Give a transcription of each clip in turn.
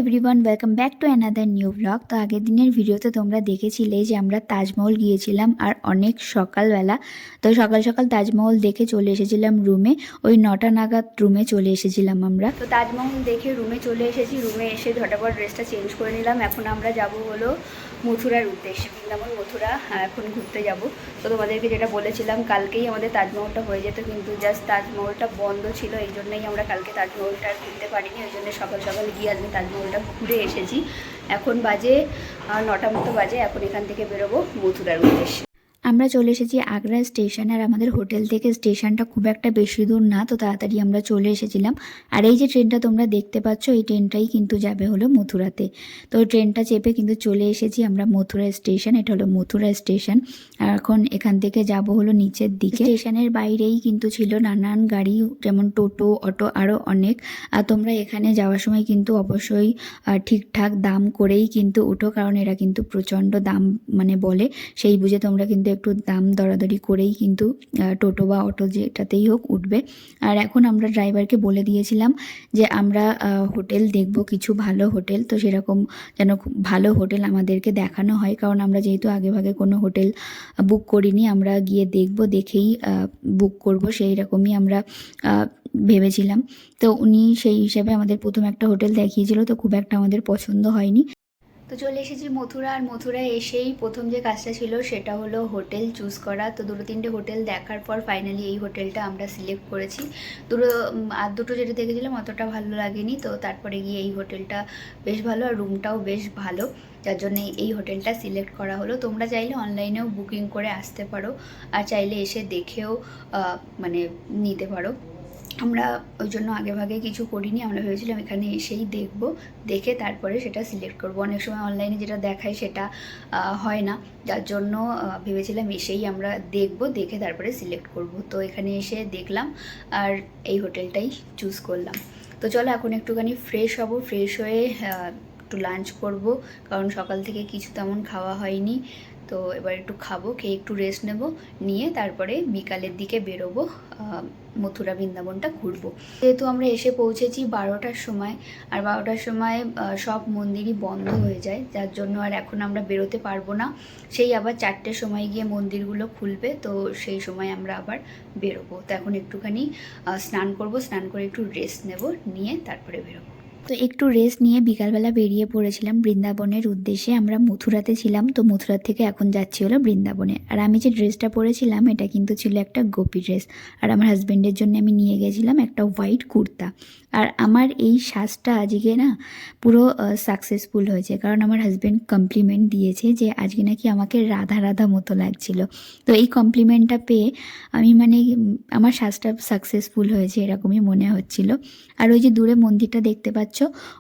Everyone, welcome back to another new blog. তো আগের দিনের ভিডিওতে তোমরা দেখেছিলে যে আমরা তাজমহল গিয়েছিলাম আর অনেক সকালবেলা। তো সকাল সকাল তাজমহল দেখে চলে এসেছিলাম রুমে। ওই 9টা নাগাদ রুমে চলে এসেছিলাম আমরা। তো তাজমহল দেখে রুমে চলে এসেছি। রুমে এসে ঝটাপট ড্রেসটা চেঞ্জ করে নিলাম। এখন আমরা যাব হলো মথুরার উদ্দেশ্যে, বৃন্দাবন মথুরা এখন ঘুরতে যাব। তো তোমাদেরকে যেটা বলেছিলাম, কালকেই আমাদের তাজমহলটা হয়ে যেত, কিন্তু জাস্ট তাজমহলটা বন্ধ ছিল, এই জন্যই আমরা কালকে তাজমহলটা আর ঘুরতে পারিনি। ওই জন্য সকাল সকাল গিয়ে আজকে তাজমহলটা ঘুরে এসেছি। এখন বাজে 9টা মতো বাজে। এখন এখান থেকে বেরোবো মথুরার উদ্দেশ্যে। আমরা চলে এসেছি আগ্রা স্টেশন, আর আমাদের হোটেল থেকে স্টেশনটা খুব একটা বেশি দূর না, তো তাড়াতাড়ি আমরা চলে এসেছিলাম। আর এই যে ট্রেনটা তোমরা দেখতে পাচ্ছ, এই ট্রেনটাই কিন্তু যাবে হলো মথুরাতে। তো ট্রেনটা চেপে কিন্তু চলে এসেছি আমরা মথুরা স্টেশন। এটা হলো মথুরা স্টেশন। আর এখন এখান থেকে যাব হলো নিচের দিকে। স্টেশনের বাইরেই কিন্তু ছিল নানান গাড়ি, যেমন টোটো, অটো, আরও অনেক। আর তোমরা এখানে যাওয়ার সময় কিন্তু অবশ্যই ঠিকঠাক দাম করেই কিন্তু উঠো, কারণ এরা কিন্তু প্রচণ্ড দাম বলে, সেই বুঝে তোমরা কিন্তু একটু দাম দরাদরি করেই কিন্তু টোটো বা অটো যেটাতেই হোক উঠবে। আর এখন আমরা ড্রাইভারকে বলে দিয়েছিলাম যে আমরা হোটেল দেখব, কিছু ভালো হোটেল, তো সেরকম যেন খুব ভালো হোটেল আমাদেরকে দেখানো হয়, কারণ আমরা যেহেতু আগেভাগে কোনো হোটেল বুক করিনি, আমরা গিয়ে দেখব, দেখেই বুক করব, সেই রকমই আমরা ভেবেছিলাম। তো উনি সেই হিসেবে আমাদের প্রথম একটা হোটেল দেখিয়েছিল, তো খুব একটা আমাদের পছন্দ হয়নি। তো চলে এসেছি মথুরা। আর মথুরায় এসেই প্রথম যে কাজটা ছিল সেটা হলো হোটেল চুজ করা। তো দুটো হোটেল দেখার পর ফাইনালি এই হোটেলটা আমরা সিলেক্ট করেছি। দুটো যেটা দেখেছিলাম অতটা ভালো লাগেনি, তো তারপরে গিয়ে এই হোটেলটা বেশ ভালো, আর রুমটাও বেশ ভালো, যার জন্য এই হোটেলটা সিলেক্ট করা হলো। তোমরা চাইলে অনলাইনেও বুকিং করে আসতে পারো, আর চাইলে এসে দেখেও নিতে পারো। আমরা ওই জন্য আগেভাগে কিছু করিনি, আমরা ভেবেছিলাম এখানে এসেই দেখব, দেখে তারপরে সেটা সিলেক্ট করব। অনেক সময় অনলাইনে যেটা দেখায় সেটা হয় না, যার জন্য ভেবেছিলাম এসেই আমরা দেখব, দেখে তারপরে সিলেক্ট করব। তো এখানে এসে দেখলাম আর এই হোটেলটাই চুজ করলাম। তো চলো এখন একটুখানি ফ্রেশ হব, ফ্রেশ হয়ে একটু লাঞ্চ করব, কারণ সকাল থেকে কিছু তেমন খাওয়া হয়নি। তো এবার একটু খাবো, খেয়ে একটু রেস্ট নেব, নিয়ে তারপরে বিকালের দিকে বেরোবো মথুরা বৃন্দাবনটা ঘুরবো। যেহেতু আমরা এসে পৌঁছেছি 12টার সময়, আর 12টার সময় সব মন্দিরই বন্ধ হয়ে যায়, যার জন্য আর এখন আমরা বেরোতে পারবো না। সেই আবার 4টের সময় গিয়ে মন্দিরগুলো খুলবে, তো সেই সময় আমরা আবার বেরোবো। তো এখন একটুখানি স্নান করব, স্নান করে একটু রেস্ট নেব, নিয়ে তারপরে বেরোবো। তো একটু রেস্ট নিয়ে বিকালবেলা বেরিয়ে পড়েছিলাম বৃন্দাবনের উদ্দেশ্যে। আমরা মথুরাতে ছিলাম, তো মথুরা থেকে এখন যাচ্ছি হলো বৃন্দাবনে। আর আমি যে ড্রেসটা পরেছিলাম এটা কিন্তু ছিল একটা গোপী ড্রেস, আর আমার হাজব্যান্ডের জন্য আমি নিয়ে গেছিলাম একটা হোয়াইট কুর্তা। আর আমার এই সাজটা আজকে না পুরো সাকসেসফুল হয়েছে, কারণ আমার হাজব্যান্ড কমপ্লিমেন্ট দিয়েছে যে আজকে নাকি আমাকে রাধা রাধা মতো লাগছিল। তো এই কমপ্লিমেন্টটা পেয়ে আমি আমার সাজটা সাকসেসফুল হয়েছে এরকমই মনে হচ্ছিল। আর ওই যে দূরে মন্দিরটা দেখতে পাচ্ছ,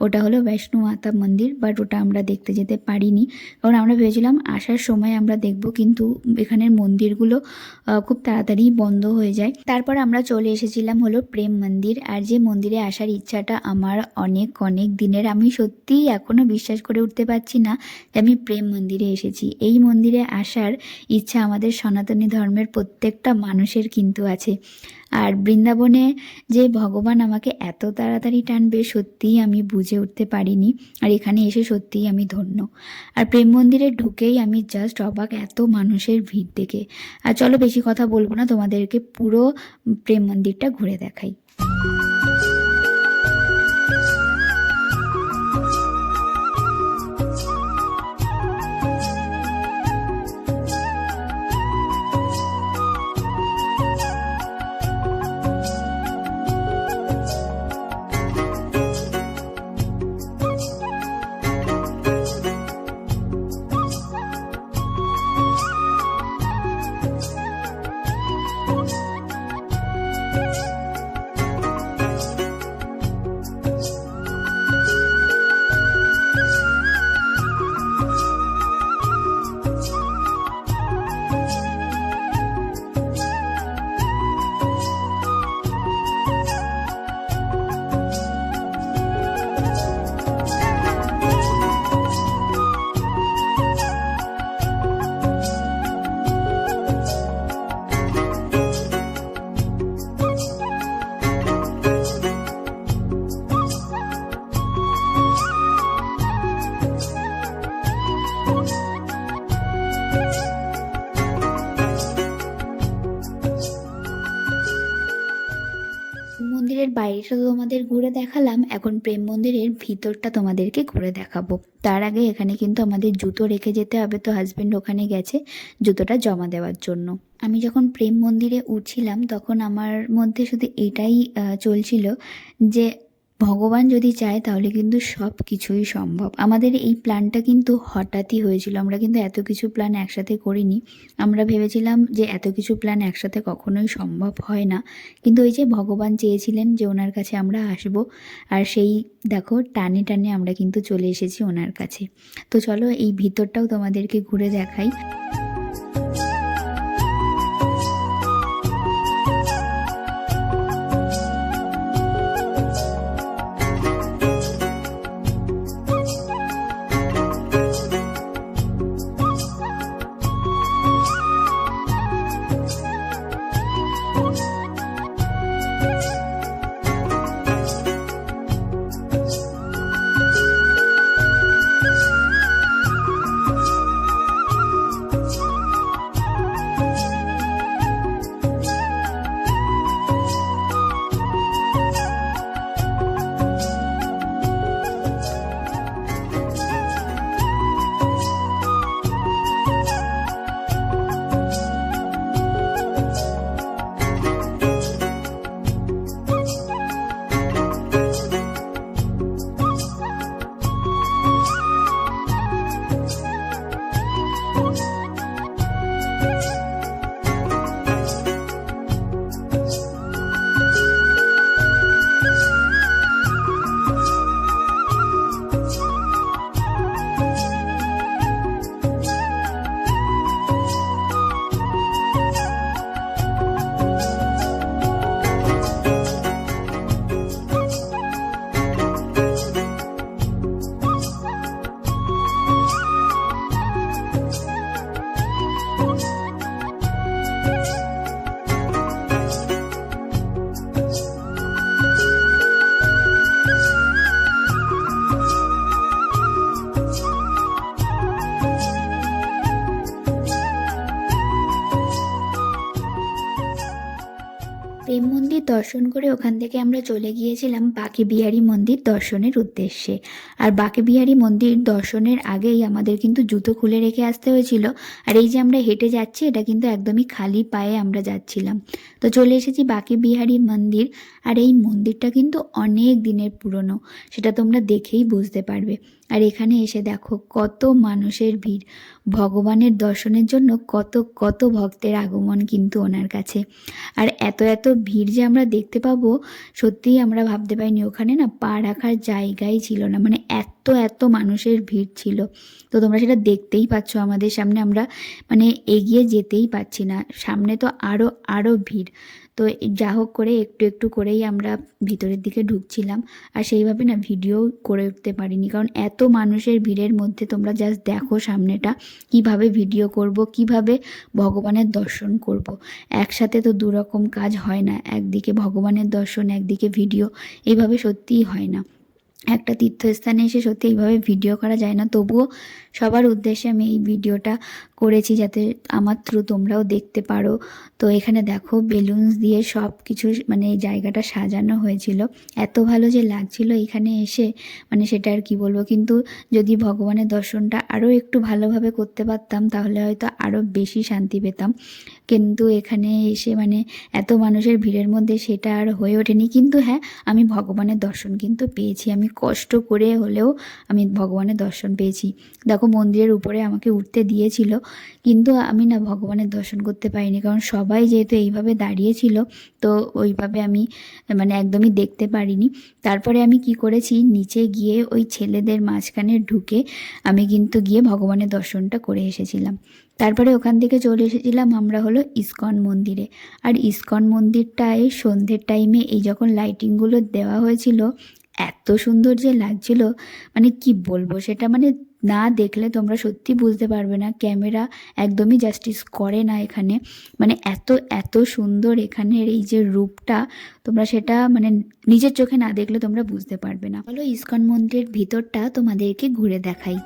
ওটা হলো বৈষ্ণো মাতা মন্দির, বাট ওটা আমরা দেখতে যেতে পারিনি, কারণ আমরা ভেবেছিলাম আসার সময় আমরা দেখব, কিন্তু এখানের মন্দিরগুলো খুব তাড়াতাড়ি বন্ধ হয়ে যায়। তারপর আমরা চলে এসেছিলাম হলো প্রেম মন্দির। আর যে মন্দিরে আসার ইচ্ছাটা আমার অনেক অনেক দিনের, আমি সত্যিই এখনও বিশ্বাস করে উঠতে পারছি না যে আমি প্রেম মন্দিরে এসেছি। এই মন্দিরে আসার ইচ্ছা আমাদের সনাতনী ধর্মের প্রত্যেকটা মানুষের কিন্তু আছে। আর বৃন্দাবনে যে ভগবান আমাকে এত তাড়াতাড়ি টানবে সত্যিই আমি বুঝে উঠতে পারিনি, আর এখানে এসে সত্যিই আমি ধন্য। আর প্রেম মন্দিরে ঢুকেই আমি জাস্ট অবাক, এত মানুষের ভিড় দেখে। আর চলো বেশি কথা বলবো না, তোমাদেরকে পুরো প্রেম মন্দিরটা ঘুরে দেখাই। বাইরেটা তো তোমাদের ঘুরে দেখালাম, এখন প্রেম মন্দিরের ভিতরটা তোমাদেরকে ঘুরে দেখাবো। তার আগে এখানে কিন্তু আমাদের জুতো রেখে যেতে হবে, তো হাজবেন্ড ওখানে গেছে জুতোটা জমা দেওয়ার জন্য। আমি যখন প্রেম মন্দিরে উঠছিলাম তখন আমার মধ্যে শুধু এটাই চলছিল যে ভগবান যদি চায় তাহলে কিন্তু সব কিছুই সম্ভব। আমাদের এই প্ল্যানটা কিন্তু হঠাৎই হয়েছিল, আমরা কিন্তু এত কিছু প্ল্যান একসাথে করিনি। আমরা ভেবেছিলাম যে এত কিছু প্ল্যান একসাথে কখনোই সম্ভব হয় না, কিন্তু ওই যে ভগবান চেয়েছিলেন যে ওনার কাছে আমরা আসব, আর সেই দেখো টানে টানে আমরা কিন্তু চলে এসেছি ওনার কাছে। তো চলো এই ভিতরটাও তোমাদেরকে ঘুরে দেখাই। প্রেম মন্দির দর্শন করে ওখান থেকে আমরা চলে গিয়েছিলাম বাঁকে বিহারী মন্দির দর্শনের উদ্দেশ্যে। আর বাঁকে বিহারী মন্দির দর্শনের আগেই আমাদের কিন্তু জুতো খুলে রেখে আসতে হয়েছিল। আর এই যে আমরা হেঁটে যাচ্ছি এটা কিন্তু একদমই খালি পায়ে আমরা যাচ্ছিলাম। তো চলে এসেছি বাঁকে বিহারী মন্দির। আর এই মন্দিরটা কিন্তু অনেক দিনের পুরনো, সেটা তোমরা দেখেই বুঝতে পারবে। আর এখানে এসে দেখো কত মানুষের ভিড়, ভগবানের দর্শনের জন্য কত কত ভক্তের আগমন কিন্তু ওনার কাছে। আর এত এত ভিড় যে আমরা দেখতে পাবো সত্যিই আমরা ভাবতে পারিনি। ওখানে না পা রাখার জায়গাই ছিল না, মানে এত এত মানুষের ভিড় ছিল। তো তোমরা সেটা দেখতেই পাচ্ছ আমাদের সামনে, আমরা মানে এগিয়ে যেতেই পারছি না, সামনে তো আরও আরও ভিড়। তো যা হোক করে একটু একটু করেই আমরা ভিতরের দিকে ঢুকছিলাম, আর সেইভাবে না ভিডিও করে উঠতে পারিনি, কারণ এত মানুষের ভিড়ের মধ্যে তোমরা জাস্ট দেখো সামনেটা, কিভাবে ভিডিও করব, কিভাবে ভগবানের দর্শন করব। একসাথে তো দুরকম কাজ হয় না, একদিকে ভগবানের দর্শন একদিকে ভিডিও, এইভাবে সত্যিই হয় না। একটা তীর্থস্থানে এসে সত্যি এইভাবে ভিডিও করা যায় না, তবুও সবার উদ্দেশ্যে আমি এই ভিডিওটা করেছি যাতে আমার থ্রু তোমরাও দেখতে পারো। তো এখানে দেখো বেলুনস দিয়ে সব কিছু মানে এই জায়গাটা সাজানো হয়েছিল, এত ভালো যে লাগছিল এখানে এসে, মানে সেটা আর কি বলবো। কিন্তু যদি ভগবানের দর্শনটা আরও একটু ভালোভাবে করতে পারতাম তাহলে হয়তো আরও বেশি শান্তি পেতাম, কিন্তু এখানে এসে মানে এত মানুষের ভিড়ের মধ্যে সেটা আর হয়ে ওঠেনি। কিন্তু হ্যাঁ, আমি ভগবানের দর্শন কিন্তু পেয়েছি, আমি কষ্ট করে হলেও আমি ভগবানের দর্শন পেয়েছি। দেখো মন্দিরের উপরে আমাকে উঠতে দিয়েছিল, কিন্তু আমি না ভগবানের দর্শন করতে পারিনি, কারণ সবাই যেহেতু এইভাবে দাঁড়িয়েছিল তো ওইভাবে আমি মানে একদমই দেখতে পারিনি। তারপরে আমি কি করেছি, নিচে গিয়ে ওই ছেলেদের মাঝখানে ঢুকে আমি কিন্তু গিয়ে ভগবানের দর্শনটা করে এসেছিলাম। তারপরে ওখান থেকে চলে এসেছিলাম আমরা হলো ইস্কন মন্দিরে। আর ইস্কন মন্দিরটায় সন্ধ্যের টাইমে এই যখন লাইটিংগুলো দেওয়া হয়েছিল এত সুন্দর যে লাগছিল, মানে কি বলবো, সেটা মানে না দেখলে তোমরা সত্যি বুঝতে পারবে না, ক্যামেরা একদমই জাস্টিস করে না এখানে, মানে এত এত সুন্দর এখানের এই যে রূপটা, তোমরা সেটা মানে নিজের চোখে না দেখলে তোমরা বুঝতে পারবে না। বলো ইস্কন মন্দিরের ভিতরটা তোমাদেরকে ঘুরে দেখাই।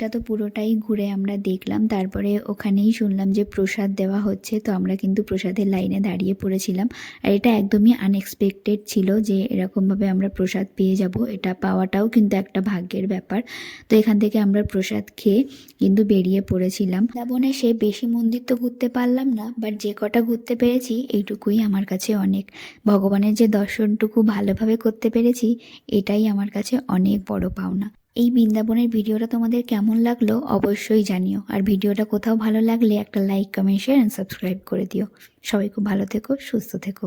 মন্দিরটা তো পুরোটাই ঘুরে আমরা দেখলাম, তারপরে ওখানেই শুনলাম যে প্রসাদ দেওয়া হচ্ছে, তো আমরা কিন্তু প্রসাদের লাইনে দাঁড়িয়ে পড়েছিলাম। আর এটা একদমই আনএক্সপেক্টেড ছিল যে এরকমভাবে আমরা প্রসাদ পেয়ে যাব, এটা পাওয়াটাও কিন্তু একটা ভাগ্যের ব্যাপার। তো এখান থেকে আমরা প্রসাদ খেয়ে কিন্তু বেরিয়ে পড়েছিলাম। বৃন্দাবনে সে বেশি মন্দির তো ঘুরতে পারলাম না, বাট যে কটা ঘুরতে পেরেছি এইটুকুই আমার কাছে অনেক। ভগবানের যে দর্শনটুকু ভালোভাবে করতে পেরেছি, এটাই আমার কাছে অনেক বড় পাওনা। এই বৃন্দাবনের ভিডিওটা তোমাদের কেমন লাগলো অবশ্যই জানিও, আর ভিডিওটা কোথাও ভালো লাগলে একটা like, comment, share and subscribe করে দিও। সবাই খুব ভালো থেকো, সুস্থ থেকো।